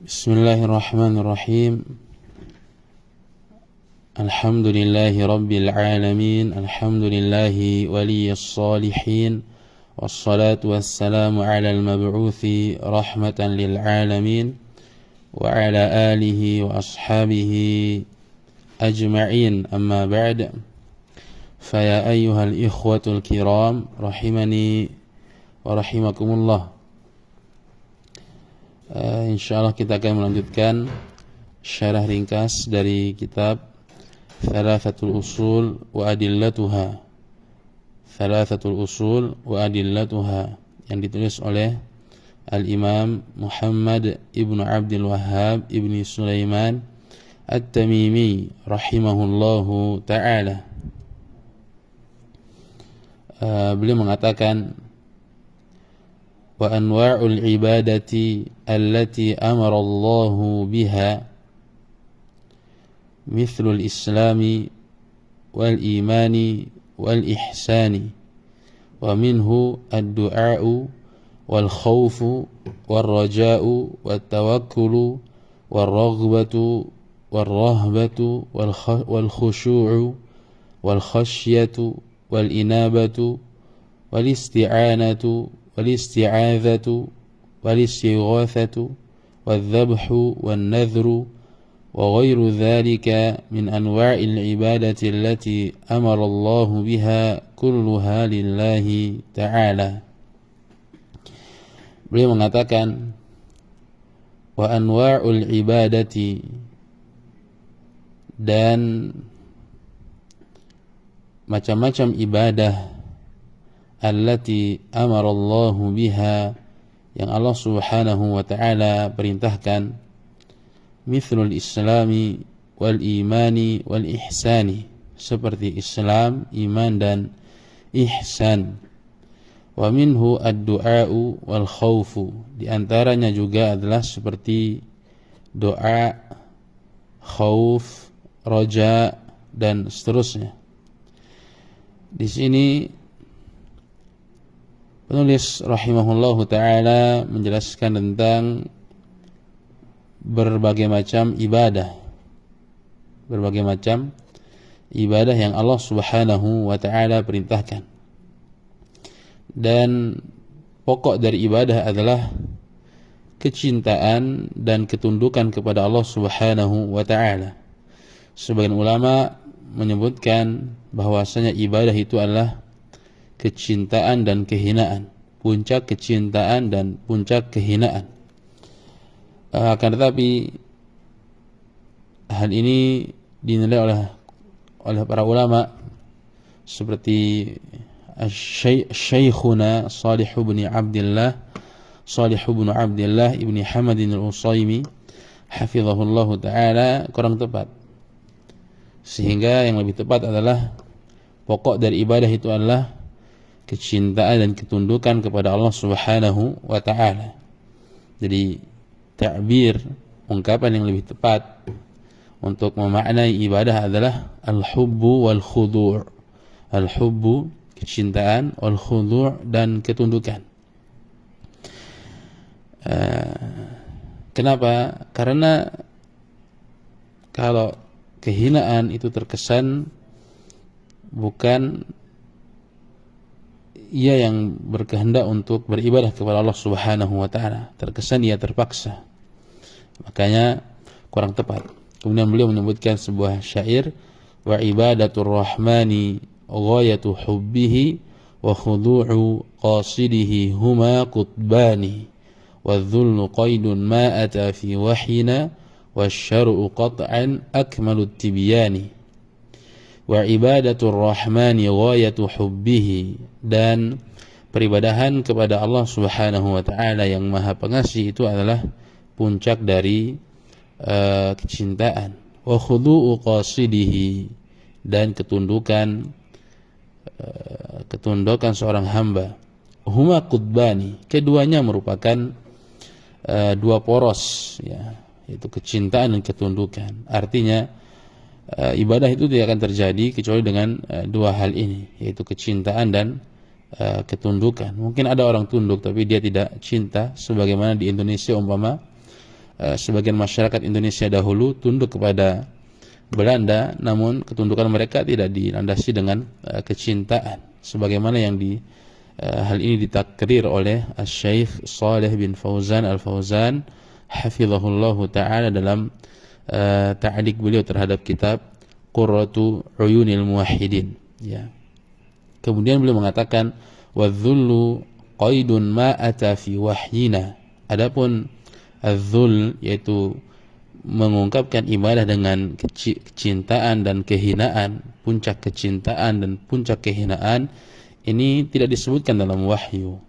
Bismillahirrahmanirrahim. Alhamdulillahi rabbil alamin. Alhamdulillahi waliyyis salihin. Wassalatu wassalamu ala al-mab'uthi rahmatan lil alamin wa ala alihi wa ashabihi ajma'in. Amma ba'd. Faya ayyuhal ikhwatul kiram rahimani wa rahimakumullah. Insyaallah kita akan melanjutkan syarah ringkas dari kitab Thalathatul Usul wa Adillatuha. Thalathatul Usul wa Adillatuha yang ditulis oleh Al-Imam Muhammad Ibn Abdul Wahhab Ibn Sulaiman At-Tamimi rahimahullahu ta'ala. Beliau mengatakan وأنواع العبادة التي أمر الله بها مثل الإسلام والإيمان والإحسان ومنه الدعاء والخوف والرجاء والتوكل والرغبة والرهبة والخشوع والخشية والإنابة والاستعانة والاستعاذة والاستغاثة والذبح والنذر وغير ذلك من أنواع العبادة التي أمر الله بها كلها لله تعالى. Beliau mengatakan wa anwa'ul ibadati, dan macam-macam ibadah allati amarallahu biha, yang Allah subhanahu wa ta'ala perintahkan, mithlul islami wal imani wal ihsani, seperti Islam, iman dan ihsan. Wa minhu ad-du'a'u wal khawfu, di antaranya juga adalah seperti doa, khauf, roja dan seterusnya. Di sini penulis rahimahullahu ta'ala menjelaskan tentang berbagai macam ibadah yang Allah subhanahu wa ta'ala perintahkan. Dan pokok dari ibadah adalah kecintaan dan ketundukan kepada Allah subhanahu wa ta'ala. Sebagian ulama menyebutkan bahwasanya ibadah itu adalah kecintaan dan kehinaan, puncak kecintaan dan puncak kehinaan. Akan tetapi hal ini dinilai oleh para ulama seperti Syekhuna Salih bin Abdullah ibn Hamadin al-Utsaimin hafizahullahu ta'ala kurang tepat. Sehingga yang lebih tepat adalah pokok dari ibadah itu adalah kecintaan dan ketundukan kepada Allah subhanahu wa ta'ala. Jadi ta'bir, ungkapan yang lebih tepat untuk memaknai ibadah adalah al-hubbu wal khudu'. Al-hubbu, kecintaan, wal khudu' dan ketundukan. Kenapa? Karena kalau kehinaan itu terkesan bukan ia yang berkehendak untuk beribadah kepada Allah subhanahu wa ta'ala, terkesan ia terpaksa, makanya kurang tepat. Kemudian beliau menyebutkan sebuah syair, wa ibadatur rahmani ghayatu hubbihi wa khudu'u qasidihi huma qutbani wa dhullu qaidun ma ata fi wahina wa syar'u qat'an akmalut tibyani. Wa ibadatur rahmani ghayatu hubbihi, dan peribadahan kepada Allah subhanahu wa ta'ala yang maha pengasih itu adalah puncak dari kecintaan. Wa khudu'u qasidihi, dan ketundukan seorang hamba. Huma qutbani, keduanya merupakan dua poros, ya, yaitu kecintaan dan ketundukan. Artinya ibadah itu tidak akan terjadi kecuali dengan dua hal ini, yaitu kecintaan dan ketundukan. Mungkin ada orang tunduk tapi dia tidak cinta, sebagaimana di Indonesia umpama sebagian masyarakat Indonesia dahulu tunduk kepada Belanda, namun ketundukan mereka tidak dilandasi dengan kecintaan, sebagaimana yang hal ini ditakrir oleh Syekh Shalih bin Fauzan Al-Fauzan hafizahullahu taala dalam ta'liq beliau terhadap kitab Qurratu Uyunil Muwahhidin, ya. Kemudian beliau mengatakan wadh-dhullu qaidun ma ata fi wahyina. Adapun az-dzul yaitu mengungkapkan ibadah dengan kecintaan dan kehinaan, puncak kecintaan dan puncak kehinaan, ini tidak disebutkan dalam wahyu.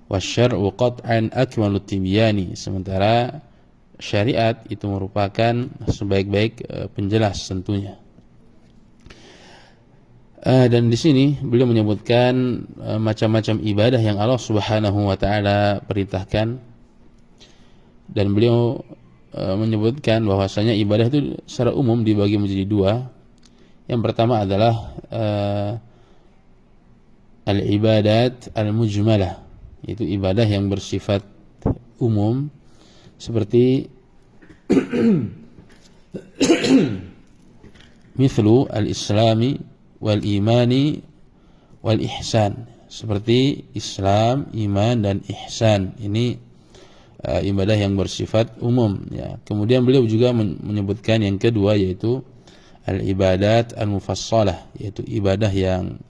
Wasyar'u qat'an akmalut tibyani, sementara syariat itu merupakan sebaik-baik penjelas tentunya. Dan di sini beliau menyebutkan macam-macam ibadah yang Allah Subhanahu wa taala perintahkan, dan beliau menyebutkan bahwasanya ibadah itu secara umum dibagi menjadi dua. Yang pertama adalah al-ibadat al-mujmalah, yaitu ibadah yang bersifat umum seperti mithlu al-islami wal imani wal ihsan, seperti Islam, iman dan ihsan. Ini ibadah yang bersifat umum, ya. Kemudian beliau juga menyebutkan yang kedua, yaitu al-ibadat al-mufassalah, yaitu ibadah yang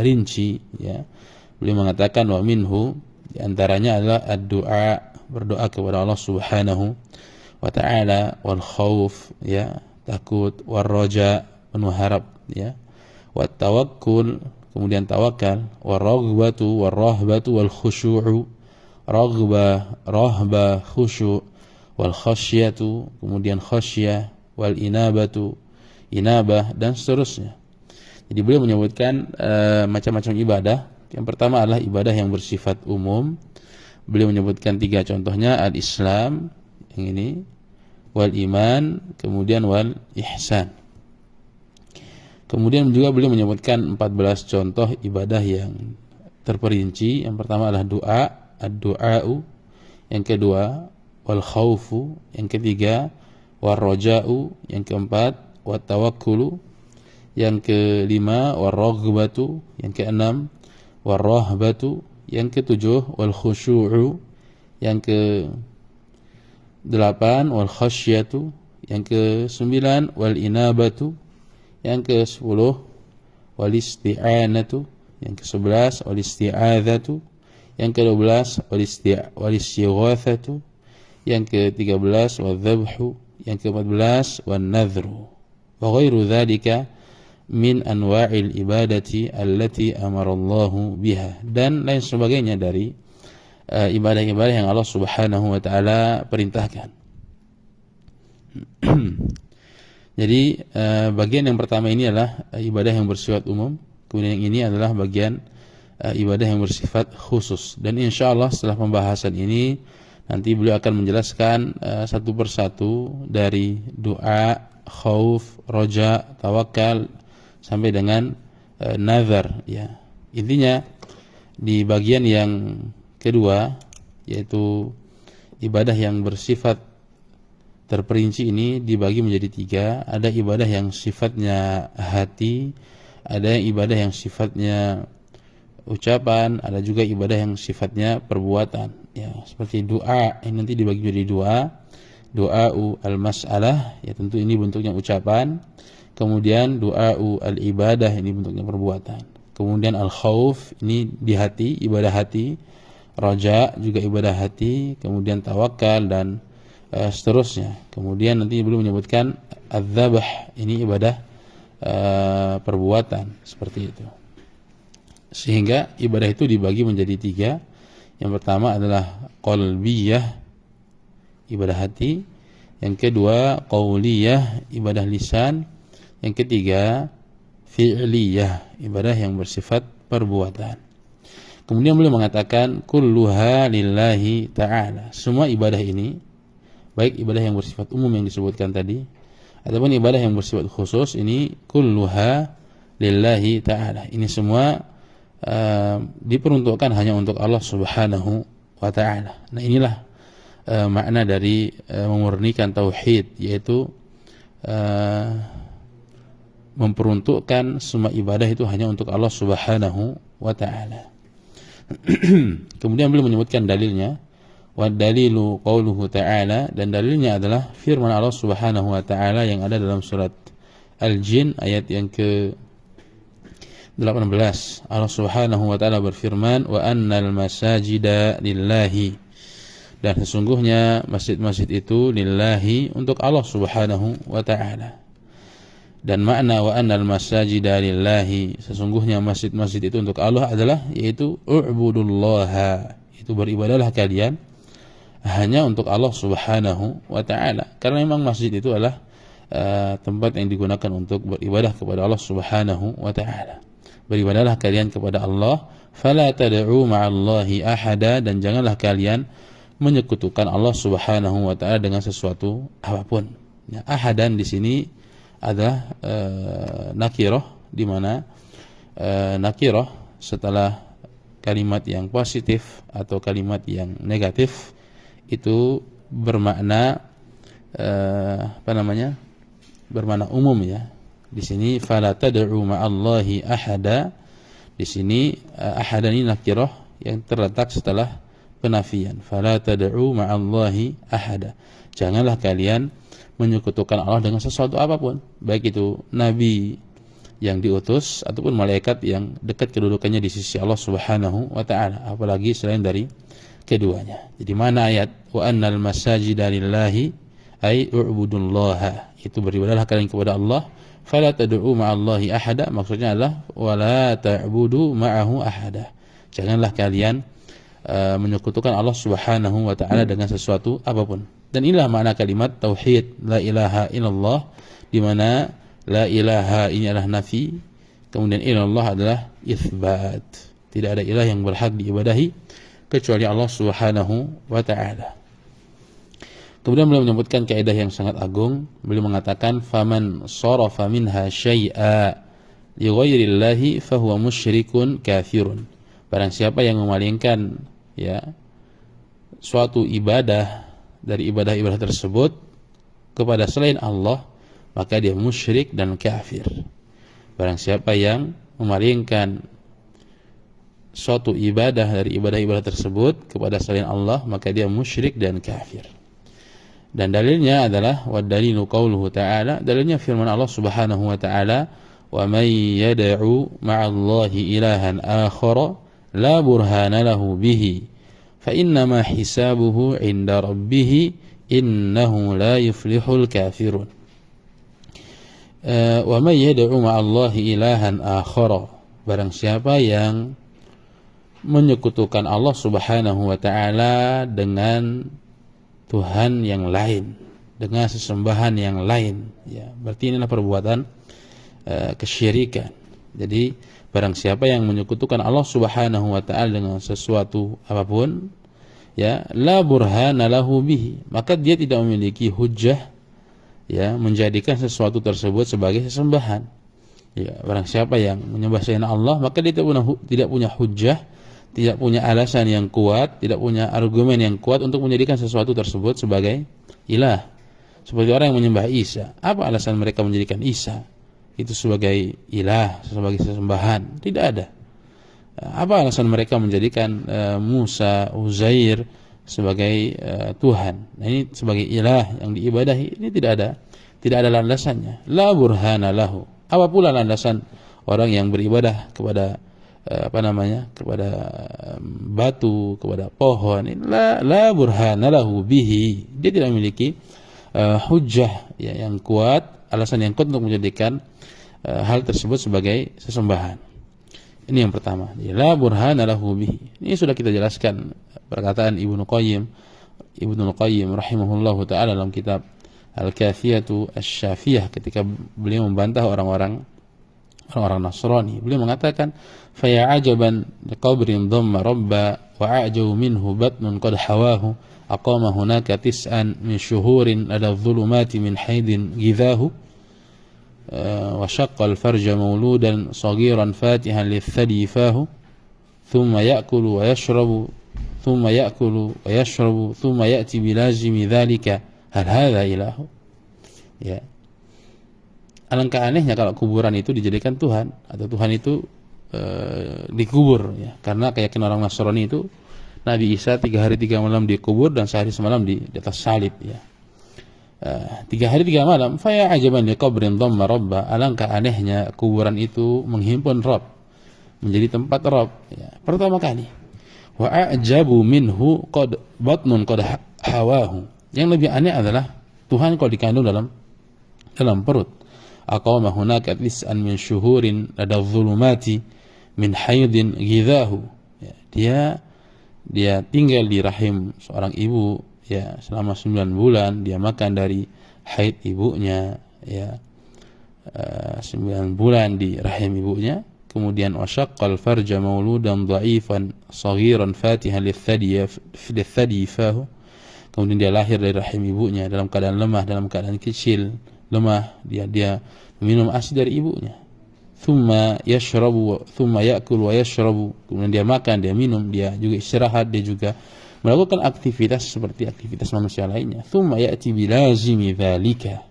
rinci, ya. Beliau mengatakan wa minhu, di antaranya adalah ad-du'a, berdoa kepada Allah Subhanahu wa taala, wal khauf, ya, takut, war raja, penuh harap, ya, wat tawakkul, kemudian tawakal, war raghbatu war rahbatu wal khusyu'u, raghbah, rahbah, khusyu', wal khasyatu, kemudian khasyah, wal inabatu, inabah, dan seterusnya. Jadi beliau menyebutkan macam-macam ibadah. Yang pertama adalah ibadah yang bersifat umum. Beliau menyebutkan 3 contohnya, al-Islam, yang ini, wal iman, kemudian wal ihsan. Kemudian juga beliau menyebutkan 14 contoh ibadah yang terperinci. Yang pertama adalah doa, ad-du'a'u, yang kedua wal khaufu, yang ketiga war raja'u, yang keempat wat tawakkulu, yang kelima war raghbatu, yang keenam war rahbatu, yang ketujuh wal khusyu'u, yang ke-8 wal khasyatu, yang ke-9 wal inabatu, yang ke-10 wal isti'anatu, yang ke-11 wal isti'adzatu, yang ke-12 wal istighatsatu, yang ke-13 wal dzabhu, yang ke-14 wan nadhru, wa ghairu dzalika min anwa'il ibadati allati amarallahu biha, dan lain sebagainya dari ibadah-ibadah yang Allah Subhanahu wa taala perintahkan. Jadi bagian yang pertama ini adalah ibadah yang bersifat umum, kemudian yang ini adalah bagian ibadah yang bersifat khusus. Dan insyaallah setelah pembahasan ini nanti beliau akan menjelaskan satu persatu dari doa, khauf, roja, tawakal sampai dengan nazar, ya. Intinya di bagian yang kedua, yaitu ibadah yang bersifat terperinci, ini dibagi menjadi 3. Ada ibadah yang sifatnya hati, ada yang ibadah yang sifatnya ucapan, ada juga ibadah yang sifatnya perbuatan, ya. Seperti doa, ini nanti dibagi menjadi 2. Doa'u al-mas'alah, ya tentu ini bentuknya ucapan. Kemudian doa'u al-ibadah, ini bentuknya perbuatan. Kemudian al-khauf, ini di hati, ibadah hati. Raja juga ibadah hati. Kemudian tawakal dan seterusnya. Kemudian nanti belum menyebutkan az-zabh, ini ibadah perbuatan, seperti itu. Sehingga ibadah itu dibagi menjadi 3. Yang pertama adalah qalbiyah, ibadah hati. Yang kedua qauliyah, ibadah lisan. Yang ketiga fi'liyah, ibadah yang bersifat perbuatan. Kemudian beliau mengatakan kulluha lillahi ta'ala, semua ibadah ini, baik ibadah yang bersifat umum yang disebutkan tadi ataupun ibadah yang bersifat khusus, ini kulluha lillahi ta'ala, ini semua diperuntukkan hanya untuk Allah Subhanahu wa ta'ala. Nah, inilah makna dari memurnikan tauhid, yaitu memperuntukkan semua ibadah itu hanya untuk Allah Subhanahu wa ta'ala. Kemudian beliau menyebutkan dalilnya, wa dalilu qauluhu ta'ala, dan dalilnya adalah firman Allah Subhanahu wa ta'ala yang ada dalam surat Al-Jin ayat yang ke-18. Allah Subhanahu wa ta'ala berfirman, wa annal masajida lillahi, dan sesungguhnya masjid-masjid itu lillahi, untuk Allah Subhanahu wa ta'ala. Dan makna wa annal masajida lillahi, sesungguhnya masjid-masjid itu untuk Allah adalah, yaitu u'budullaha, itu beribadahlah kalian hanya untuk Allah Subhanahu wa ta'ala. Karena memang masjid itu adalah tempat yang digunakan untuk beribadah kepada Allah Subhanahu wa ta'ala. Beribadahlah kalian kepada Allah, fala tad'u ma'allahi ahada, dan janganlah kalian menyekutukan Allah Subhanahu wa ta'ala dengan sesuatu apapun. Ya, ahadan di sini adalah nakirah, di mana nakirah setelah kalimat yang positif atau kalimat yang negatif itu bermakna bermakna umum, ya. Di sini fala tad'u ma'allahi ahada, di sini ahada ini nakirah yang terletak setelah penafian. Fala tad'u ma'allahi ahada, janganlah kalian menyekutukan Allah dengan sesuatu apapun, baik itu nabi yang diutus ataupun malaikat yang dekat kedudukannya di sisi Allah Subhanahu wa ta'ala, apalagi selain dari keduanya. Jadi mana ayat wa annal masajida lillahi ay u'budullaha, itu beribadahlah kalian kepada Allah, fala tad'u ma'allahi ahada, maksudnya adalah wala ta'budu ma'ahu ahada, janganlah kalian menyekutukan Allah Subhanahu wa ta'ala dengan sesuatu apapun. Dan inilah makna kalimat tauhid la ilaha illallah, di mana la ilaha ini adalah nafi, kemudian illallah adalah itsbat. Tidak ada ilah yang berhak diibadahi kecuali Allah Subhanahu wa ta'ala. Kemudian beliau menyebutkan kaidah yang sangat agung. Beliau mengatakan faman sarafa minha syai'a li ghairillahi fahuwa musyrikun kafirun. Barang siapa yang memalingkan, ya, suatu ibadah dari ibadah-ibadah tersebut kepada selain Allah, maka dia musyrik dan kafir. Barang siapa yang memalingkan suatu ibadah dari ibadah-ibadah tersebut kepada selain Allah, maka dia musyrik dan kafir. Dan dalilnya adalah wa dalilu qauluhu ta'ala, dalilnya firman Allah Subhanahu wa ta'ala, wa may yad'u ma'allahi ilahan akhara la burhana lahu bihi fa innama hisabuhu 'inda rabbih innahu la yuflihul kafirun. Wa may yad'u ma'allahi ilahan akhara, barang siapa yang menyekutukan Allah Subhanahu wa ta'ala dengan Tuhan yang lain, dengan sesembahan yang lain, ya, berarti inilah perbuatan kesyirikan. Jadi barang siapa yang menyekutukan Allah Subhanahu wa ta'ala dengan sesuatu apapun, ya, la burhana lahu bihi, maka dia tidak memiliki hujjah, ya, menjadikan sesuatu tersebut sebagai sesembahan. Ya, barang siapa yang menyembah selain Allah, maka dia tidak punya hujjah, tidak punya alasan yang kuat, tidak punya argumen yang kuat untuk menjadikan sesuatu tersebut sebagai ilah. Seperti orang yang menyembah Isa, apa alasan mereka menjadikan Isa itu sebagai ilah, sebagai sesembahan? Tidak ada. Apa alasan mereka menjadikan Musa, Uzair sebagai Tuhan? Nah, ini sebagai ilah yang diibadahi. Ini tidak ada landasannya. La burhana lahu. Apa pula landasan orang yang beribadah kepada kepada batu, kepada pohon? La burhana lahu bihi. Dia tidak memiliki hujjah, ya, yang kuat, alasan yang kuat untuk menjadikan hal tersebut sebagai sesembahan. Ini yang pertama, la burhana lahu bihi. Ini sudah kita jelaskan perkataan Ibnu Qayyim rahimahullahu taala dalam kitab Al-Kafiyatu Asy-Syafiyah ketika beliau membantah orang-orang Nasrani. Beliau mengatakan, fa ya ajaban liqabrin dhamma rabba wa a'jabu minhu batnun qad hawahu aqama hunaka tis'an min syuhurin ala dhulumati min haidin gidhahu wa shaqqa al-farja mawludan saghiran fatihan lithadi fahu thumma ya'kulu wa yashrabu thumma ya'kulu wa yashrabu thumma ya'ti bilazimi dzalika hal hadza ilahu. Ya. Alangkah anehnya kalau kuburan itu dijadikan Tuhan, atau Tuhan itu dikubur, ya. Karena keyakinan orang Nasrani itu Nabi Isa 3 hari 3 malam dikubur dan sehari semalam di atas salib, ya. 3 hari 3 malam, fa ya ajaban liqabrin dhamma rabba, alangkah anehnya kuburan itu menghimpun Rabb, menjadi tempat Rabb, ya. Pertama kali. Wa a'jabu minhu qad batnun qad hawahu. Yang lebih aneh adalah Tuhan kalau dikandung dalam perut. Aqama hunaka tis'an min syuhurin lada dhulumati min haydin ghidhahu. Ya, dia tinggal di rahim seorang ibu, ya, selama 9 bulan. Dia makan dari haid ibunya, ya, 9 bulan di rahim ibunya. Kemudian wasyaqqal farja mauludan dha'ifan saghiran fatihan lithadi fahu. Kemudian dia lahir dari rahim ibunya dalam keadaan lemah, dalam keadaan kecil, lemah. Dia minum ASI dari ibunya. Thumma yashrabu thumma ya'kul wa yashrabu. Kemudian dia makan, dia minum, dia juga istirahat, dia juga melakukan aktivitas seperti aktivitas manusia lainnya. Thumma ya'ti bilazimi dzalika.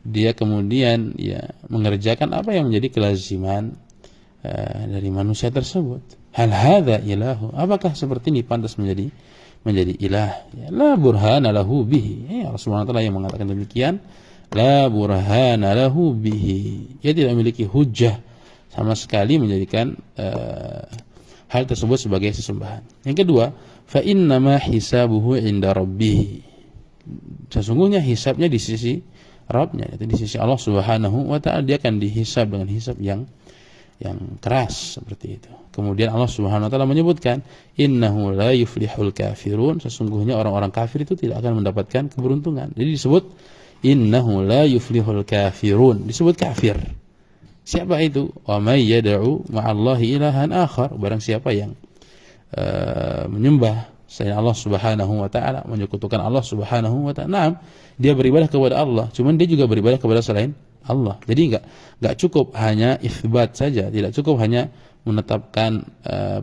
Dia kemudian, ya, mengerjakan apa yang menjadi kelaziman dari manusia tersebut. Hal hadza ilahu. Apakah seperti ini pantas menjadi ilah? Ya, la burhana lahu bihi. Ya, Rasulullah SAW yang mengatakan demikian. La burhana lahu bihi. Ia tidak memiliki hujjah sama sekali menjadikan hal tersebut sebagai sesembahan. Yang kedua, fa innama hisabuhu inda rabbih. Sesungguhnya hisabnya di sisi Rabbnya, yaitu di sisi Allah Subhanahu wa ta'ala. Dia akan dihisab dengan hisab yang keras seperti itu. Kemudian Allah Subhanahu wa ta'ala menyebutkan innahu la yuflihul kafirun, sesungguhnya orang-orang kafir itu tidak akan mendapatkan keberuntungan. Jadi disebut innahu la yuflihul kafirun, disebut kafir. Siapa itu? Wa may yad'u ma'allahi ilahan akhar, barang siapa yang menyembah selain Allah Subhanahu wa ta'ala, menyekutukan Allah Subhanahu wa ta'ala. Naam, dia beribadah kepada Allah, cuman dia juga beribadah kepada selain Allah. Jadi enggak cukup hanya itsbat saja, tidak cukup hanya menetapkan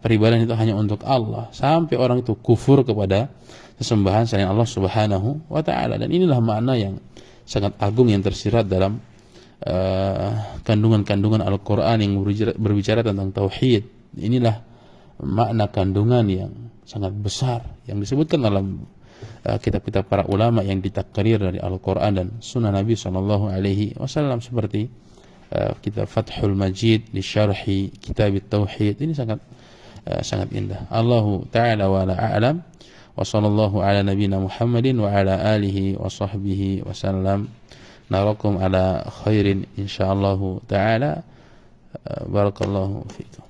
peribadahan itu hanya untuk Allah, sampai orang itu kufur kepada sesembahan selain Allah Subhanahu wa ta'ala. Dan inilah makna yang sangat agung yang tersirat dalam kandungan-kandungan Al-Quran yang berbicara tentang tauhid. Inilah makna kandungan yang sangat besar yang disebutkan dalam kitab-kitab para ulama yang ditakrir dari Al-Quran dan Sunnah Nabi SAW, seperti kitab Fathul Majid di syarhi kitab Tauhid. Ini sangat indah. Allahu ta'ala wa ala a'lam, wa sallallahu ala nabina Muhammadin wa ala alihi wa sahbihi wa sallam. Narakum ala khairin insyaallah ta'ala. Barakallahu fikum.